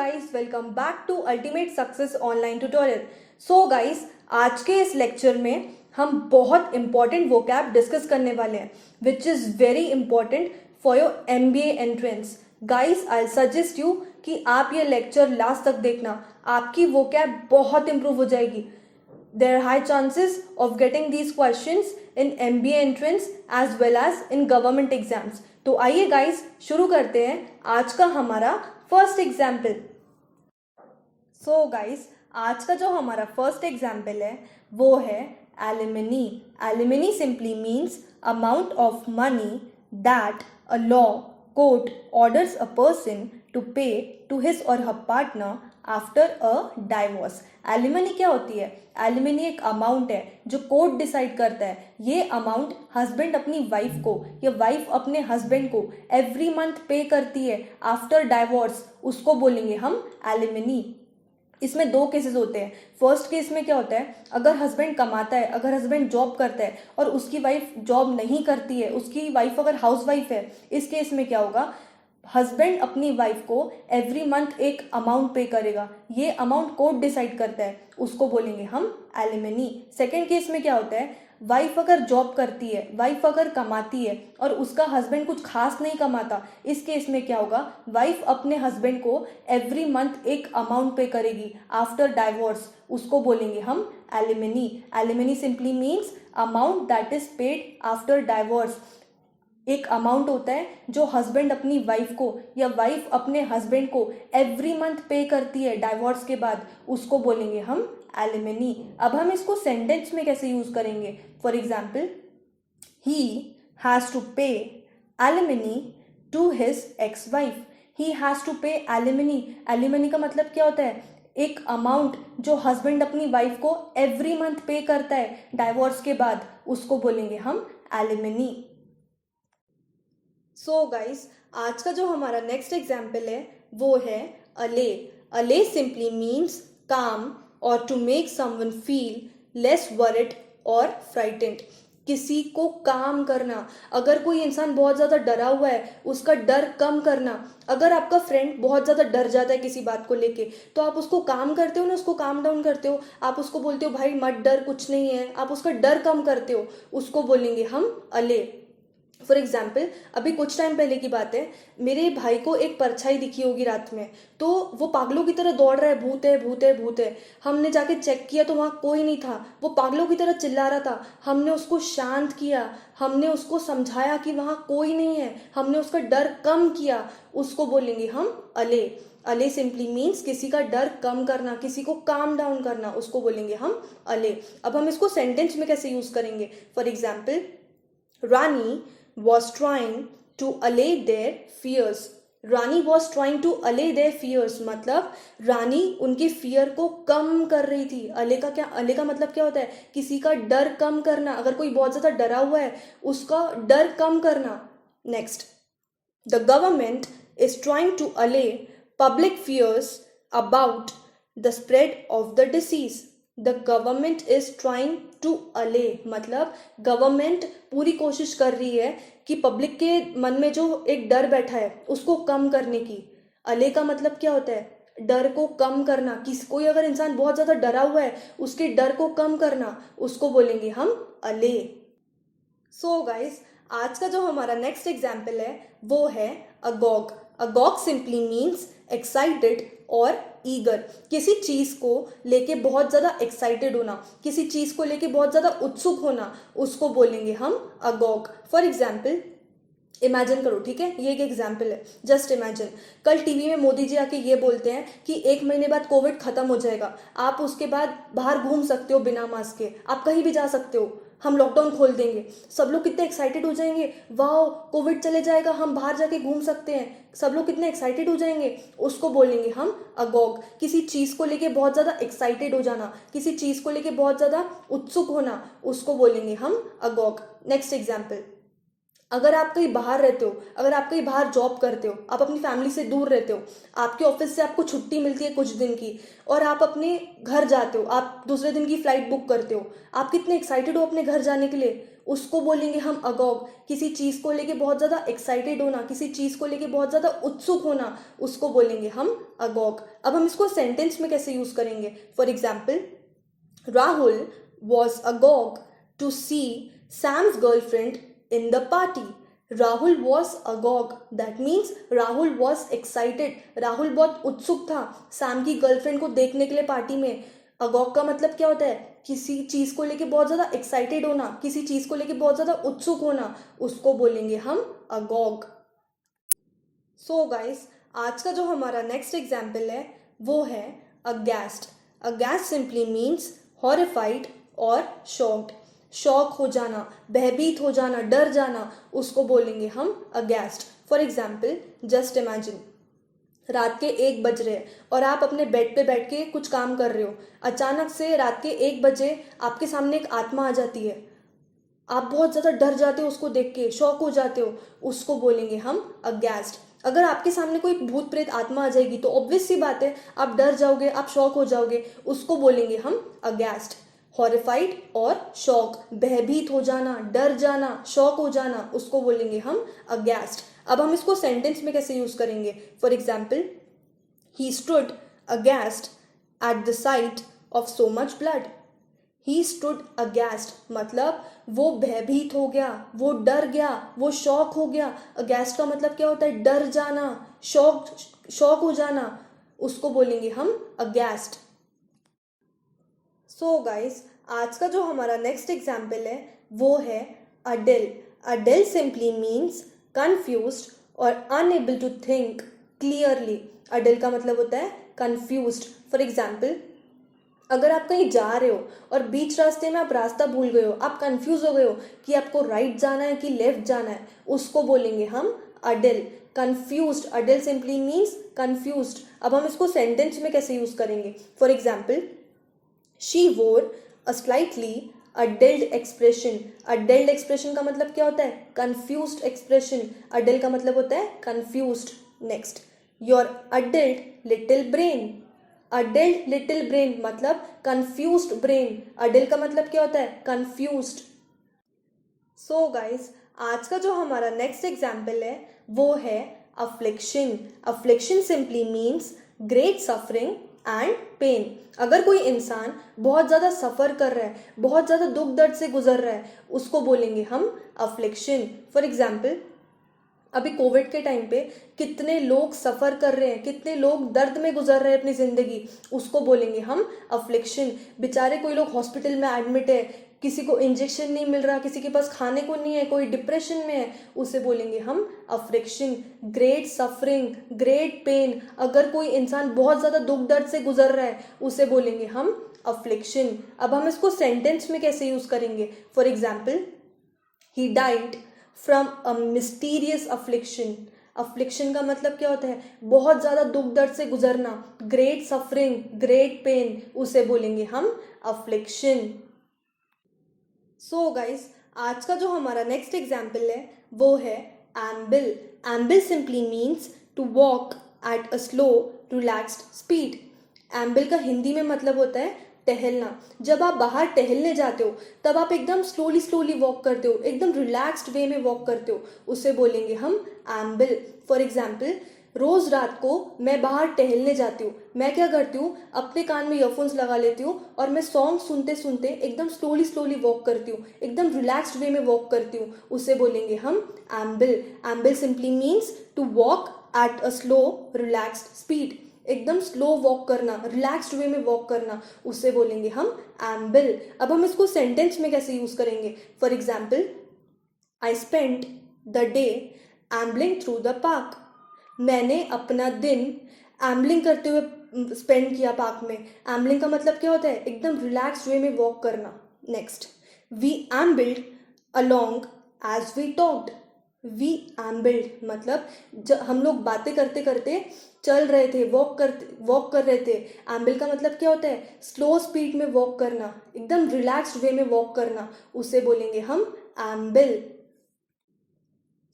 guys, welcome back to Ultimate Success Online Tutorial. So guys, आज के इस lecture में हम बहुत important vocab डिस्कस करने वाले हैं which is very important for your MBA entrance. Guys, I'll suggest you कि आप ये लेक्चर लास्ट तक देखना, आपकी vocab बहुत improve हो जाएगी. There are high chances of getting these questions in MBA entrance as well as in government exams. तो आइए गाइस शुरू करते हैं आज का हमारा फर्स्ट एग्जाम्पल. सो गाइस, आज का जो हमारा फर्स्ट एग्जाम्पल है वो है alimony. Alimony simply means amount of money that a law court orders a person to pay to his or her partner after a divorce. Alimony क्या होती है? एलिमनी एक अमाउंट है जो कोर्ट डिसाइड करता है. ये अमाउंट हस्बैंड अपनी वाइफ को या वाइफ अपने हस्बैंड को एवरी मंथ पे करती है आफ्टर डाइवोर्स, उसको बोलेंगे हम एलिमनी. इसमें दो केसेस होते हैं. फर्स्ट केस में क्या होता है, अगर हस्बैंड कमाता है, अगर हस्बैंड जॉब करता है और उसकी वाइफ जॉब नहीं करती है, उसकी वाइफ अगर हाउस वाइफ है, इस केस में क्या होगा, हस्बैंड अपनी वाइफ को एवरी मंथ एक अमाउंट पे करेगा. ये अमाउंट कोर्ट डिसाइड करता है, उसको बोलेंगे हम एलिमनी. सेकेंड केस में क्या होता है, वाइफ अगर जॉब करती है, वाइफ अगर कमाती है और उसका हस्बैंड कुछ खास नहीं कमाता, इस केस में क्या होगा, वाइफ अपने हस्बैंड को एवरी मंथ एक अमाउंट पे करेगी आफ्टर डाइवोर्स, उसको बोलेंगे हम alimony. Alimony simply means amount that is paid after divorce. एक अमाउंट होता है जो हस्बैंड अपनी वाइफ को या वाइफ अपने हस्बैंड को एवरी मंथ पे करती है डाइवोर्स के बाद, उसको बोलेंगे हम एलिमनी. अब हम इसको सेंटेंस में कैसे यूज करेंगे? For example, he has to pay alimony to his ex wife. He has to pay alimony. Alimony का मतलब क्या होता है? एक अमाउंट जो हस्बैंड अपनी वाइफ को एवरी मंथ पे करता है डाइवोर्स के बाद, उसको बोलेंगे हम एलिमनी. सो गाइस, आज का जो हमारा नेक्स्ट एग्जाम्पल है वो है अले. अले simply means calm or to make someone feel less worried or frightened. किसी को काम करना. अगर कोई इंसान बहुत ज़्यादा डरा हुआ है, उसका डर कम करना. अगर आपका फ्रेंड बहुत ज़्यादा डर जाता है किसी बात को लेके, तो आप उसको काम करते हो ना, उसको काम डाउन करते हो. आप उसको बोलते हो भाई मत डर, कुछ नहीं है. आप उसका डर कम करते हो, उसको बोलेंगे हम अले. फॉर एग्जाम्पल, अभी कुछ टाइम पहले की बात है, मेरे भाई को एक परछाई दिखी होगी रात में, तो वो पागलों की तरह दौड़ रहा है, भूत है भूत है भूत है. हमने जाके चेक किया तो वहाँ कोई नहीं था. वो पागलों की तरह चिल्ला रहा था. हमने उसको शांत किया, हमने उसको समझाया कि वहाँ कोई नहीं है, हमने उसका डर कम किया, उसको बोलेंगे हम अले. अले सिंपली मीन्स किसी का डर कम करना, किसी को काम डाउन करना, उसको बोलेंगे हम अले. अब हम इसको सेंटेंस में कैसे यूज करेंगे? For example, Rani was trying to allay their fears. Rani was trying to allay their fears मतलब रानी उनके फियर को कम कर रही थी. अले का क्या, अले का मतलब क्या होता है? किसी का डर कम करना. अगर कोई बहुत ज़्यादा डरा हुआ है, उसका डर कम करना. Next, the government is trying to allay public fears about the spread of the disease. The government is trying to allay मतलब गवर्नमेंट पूरी कोशिश कर रही है कि पब्लिक के मन में जो एक डर बैठा है उसको कम करने की. अले का मतलब क्या होता है? डर को कम करना. कोई अगर इंसान बहुत ज़्यादा डरा हुआ है, उसके डर को कम करना, उसको बोलेंगे हम अले. सो गाइस, आज का जो हमारा नेक्स्ट एग्जाम्पल है वो है अगॉग. अगॉग सिंपली मीन्स एक्साइटेड और ईगर. किसी चीज़ को लेके बहुत ज़्यादा एक्साइटेड होना, किसी चीज़ को लेके बहुत ज़्यादा उत्सुक होना, उसको बोलेंगे हम अगॉग. फॉर एग्जाम्पल, इमेजिन करो, ठीक है, ये एक एग्जाम्पल है. जस्ट इमेजिन, कल टीवी में मोदी जी आके ये बोलते हैं कि 1 महीने बाद कोविड खत्म हो जाएगा, आप उसके बाद बाहर घूम सकते हो बिना मास्क के, आप कहीं भी जा सकते हो, हम लॉकडाउन खोल देंगे. सब लोग कितने एक्साइटेड हो जाएंगे, वाह कोविड चले जाएगा, हम बाहर जाके घूम सकते हैं. सब लोग कितने एक्साइटेड हो जाएंगे, उसको बोलेंगे हम अगॉग. किसी चीज़ को लेके बहुत ज़्यादा एक्साइटेड हो जाना, किसी चीज़ को लेके बहुत ज़्यादा उत्सुक होना, उसको बोलेंगे हम अगॉग. नेक्स्ट एग्जाम्पल, अगर आप कहीं बाहर रहते हो, अगर आप कहीं बाहर जॉब करते हो, आप अपनी फैमिली से दूर रहते हो, आपके ऑफिस से आपको छुट्टी मिलती है कुछ दिन की और आप अपने घर जाते हो, आप दूसरे दिन की फ्लाइट बुक करते हो, आप कितने एक्साइटेड हो अपने घर जाने के लिए, उसको बोलेंगे हम अगॉग। किसी चीज़ को लेके बहुत ज़्यादा एक्साइटेड होना, किसी चीज़ को लेके बहुत ज़्यादा उत्सुक होना, उसको बोलेंगे हम अगॉग। अब हम इसको सेंटेंस में कैसे यूज़ करेंगे? For example, Rahul was agog to see Sam's girlfriend in the party. Rahul was agog, that means Rahul was excited, Rahul बहुत उत्सुक था सैम की गर्लफ्रेंड को देखने के लिए पार्टी में। अगॉग का मतलब क्या होता है? किसी चीज़ को लेके बहुत ज़्यादा एक्साइटेड होना, किसी चीज़ को लेके बहुत ज़्यादा उत्सुक होना, उसको बोलेंगे हम अगॉग। सो गाइस, आज का जो हमारा नेक्स्ट एग्जाम्पल है वो है अगैस्ट। अगैस्ट सिंपली मीन्स हॉरिफाइड और शॉक्ड। शॉक हो जाना, भयभीत हो जाना, डर जाना, उसको बोलेंगे हम अगैस्ट। फॉर एग्जाम्पल, जस्ट इमेजिन, रात के 1 बज रहे और आप अपने बेड पे बैठ के कुछ काम कर रहे हो। अचानक से रात के 1 बजे आपके सामने एक आत्मा आ जाती है। आप बहुत ज़्यादा डर जाते हो उसको देख के, शॉक हो जाते हो, उसको बोलेंगे हम अगैस्ट। अगर आपके सामने कोई भूत प्रेत आत्मा आ जाएगी तो ऑब्वियस सी बात है आप डर जाओगे, आप शॉक हो जाओगे, उसको बोलेंगे हम अगैस्ट। हॉरिफाइड और शॉक, भयभीत हो जाना, डर जाना, शॉक हो जाना, उसको बोलेंगे हम अगैस्ट। अब हम इसको सेंटेंस में कैसे यूज करेंगे? For example, he stood aghast at the sight of so much blood. He stood aghast मतलब वो भयभीत हो गया, वो डर गया, वो शॉक हो गया। अगैस्ट का मतलब क्या होता है? डर जाना, शॉक हो जाना, उसको बोलेंगे हम अगैस्ट। सो गाइस, आज का जो हमारा नेक्स्ट एग्जाम्पल है वो है अडेल। अडेल सिंपली मीन्स कंफ्यूज्ड और अनएबल टू थिंक क्लियरली। अडेल का मतलब होता है कंफ्यूज्ड। फॉर एग्जाम्पल, अगर आप कहीं जा रहे हो और बीच रास्ते में आप रास्ता भूल गए हो, आप कंफ्यूज हो गए हो कि आपको राइट जाना है कि लेफ्ट जाना है, उसको बोलेंगे हम अडेल। Confused, अडेल simply means confused. अब हम इसको सेंटेंस में कैसे यूज करेंगे? For example, she wore a slightly addled expression. Addled expression का मतलब क्या होता है? Confused expression. अडेल का मतलब होता है confused. Next, your addled little brain. Addled little brain मतलब कंफ्यूज्ड ब्रेन। अडेल्ट का मतलब क्या होता है? कंफ्यूज्ड। सो गाइस, आज का जो हमारा नेक्स्ट एग्जाम्पल है वो है affliction. Affliction simply means great suffering and pain. अगर कोई इंसान बहुत ज़्यादा सफ़र कर रहा है, बहुत ज़्यादा दुख दर्द से गुजर रहा है, उसको बोलेंगे हम अफ्लिक्शन। फॉर एग्जाम्पल, अभी कोविड के टाइम पे कितने लोग सफ़र कर रहे हैं, कितने लोग दर्द में गुजर रहे हैं अपनी ज़िंदगी, उसको बोलेंगे हम अफ्लिक्शन। बेचारे कोई लोग हॉस्पिटल में एडमिट है, किसी को इंजेक्शन नहीं मिल रहा, किसी के पास खाने को नहीं है, कोई डिप्रेशन में है, उसे बोलेंगे हम affliction. Great suffering, great pen, अगर कोई इंसान बहुत ज़्यादा दुख दर्द से गुजर रहा है, उसे बोलेंगे हम अफ्लिक्शन। अब हम इसको सेंटेंस में कैसे यूज़ करेंगे? For example, he died from a mysterious affliction. Affliction का मतलब क्या होता है? बहुत ज़्यादा दुख दर्द से गुजरना। ग्रेट सफरिंग, ग्रेट पेन, उसे बोलेंगे हम अफ्लिक्शन। सो गाइस, आज का जो हमारा नेक्स्ट एग्जाम्पल है वो है amble. Amble simply means to walk at a slow relaxed speed. Amble का हिंदी में मतलब होता है टहलना। जब आप बाहर टहलने जाते हो तब आप एकदम स्लोली स्लोली वॉक करते हो, एकदम रिलैक्स्ड वे में वॉक करते हो, उसे बोलेंगे हम एम्बल। फॉर एग्जाम्पल, रोज रात को मैं बाहर टहलने जाती हूँ। मैं क्या करती हूँ, अपने कान में ईयरफोन्स लगा लेती हूँ और मैं सॉन्ग सुनते सुनते एकदम स्लोली स्लोली वॉक करती हूँ, एकदम रिलैक्स्ड वे में वॉक करती हूँ, उसे बोलेंगे हम amble. Amble simply means to walk at a slow relaxed speed. एकदम स्लो वॉक करना, रिलैक्स्ड वे में वॉक करना, उसे बोलेंगे हम एम्बल। अब हम इसको सेंटेंस में कैसे यूज करेंगे? For example, I spent the day ambling through the park. मैंने अपना दिन एम्बलिंग करते हुए स्पेंड किया पार्क में। एम्बलिंग का मतलब क्या होता है? एकदम रिलैक्स्ड वे में वॉक करना। Next, we ambled along as we talked. We ambled मतलब हम लोग बातें करते करते चल रहे थे, वॉक कर रहे थे। एम्बल का मतलब क्या होता है? स्लो स्पीड में वॉक करना, एकदम रिलैक्स्ड वे में वॉक करना, उसे बोलेंगे हम एम्बल।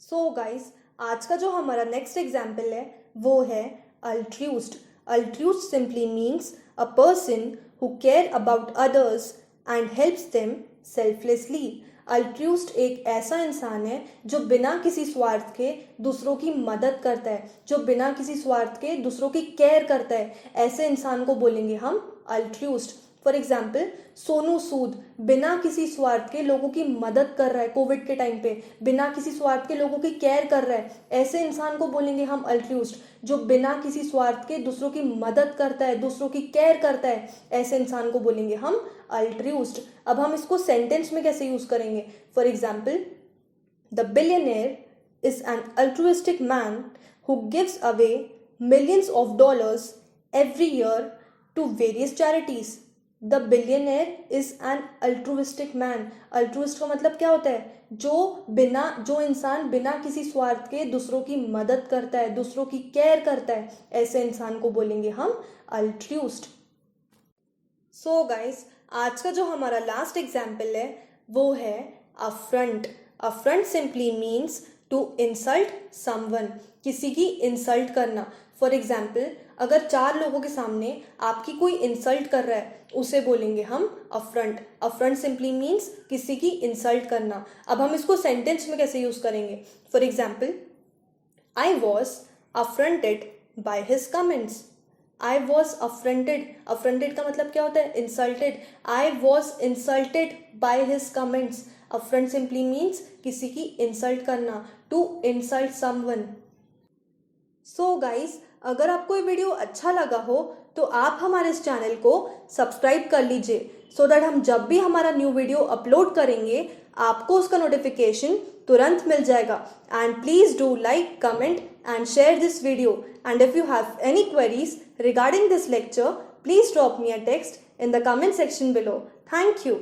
सो गाइस, आज का जो हमारा नेक्स्ट एग्जाम्पल है वो है altruist. Altruist simply means a person who care about others and helps them selflessly. Altruist एक ऐसा इंसान है जो बिना किसी स्वार्थ के दूसरों की मदद करता है, जो बिना किसी स्वार्थ के दूसरों की केयर करता है, ऐसे इंसान को बोलेंगे हम अल्ट्रूइस्ट। फॉर एग्जाम्पल, सोनू सूद बिना किसी स्वार्थ के लोगों की मदद कर रहा है, कोविड के टाइम पे बिना किसी स्वार्थ के लोगों की केयर कर रहा है, ऐसे इंसान को बोलेंगे हम अल्ट्रूइस्ट। जो बिना किसी स्वार्थ के दूसरों की मदद करता है, दूसरों की केयर करता है, ऐसे इंसान को बोलेंगे हम अल्ट्रूइस्ट। अब हम इसको सेंटेंस में कैसे यूज करेंगे? For example, the billionaire is an altruistic man who gives away millions of dollars every year to various charities. The billionaire is an altruistic man. Altruist का मतलब क्या होता है? जो इंसान बिना किसी स्वार्थ के दूसरों की मदद करता है, दूसरों की केयर करता है, ऐसे इंसान को बोलेंगे हम अल्ट्रुइस्ट। सो गाइस, आज का जो हमारा लास्ट एग्जाम्पल है वो है affront. Affront simply means to insult someone, किसी की इंसल्ट करना। फॉर एग्जाम्पल, अगर 4 लोगों के सामने आपकी कोई इंसल्ट कर रहा है, उसे बोलेंगे हम अफ्रंट। अफ्रंट सिंपली मीन्स किसी की इंसल्ट करना। अब हम इसको सेंटेंस में कैसे यूज करेंगे? For example, I was affronted by his comments. I was affronted, affronted का मतलब क्या होता है? Insulted. I was insulted by his comments. Affront simply means किसी की इंसल्ट करना, to insult someone. So guys, अगर आपको ये वीडियो अच्छा लगा हो तो आप हमारे इस चैनल को सब्सक्राइब कर लीजिए, सो दैट हम जब भी हमारा न्यू वीडियो अपलोड करेंगे आपको उसका नोटिफिकेशन तुरंत मिल जाएगा। And please do like, comment and share this video. And if you have any queries regarding this lecture, please drop me a text in the comment section below. Thank you.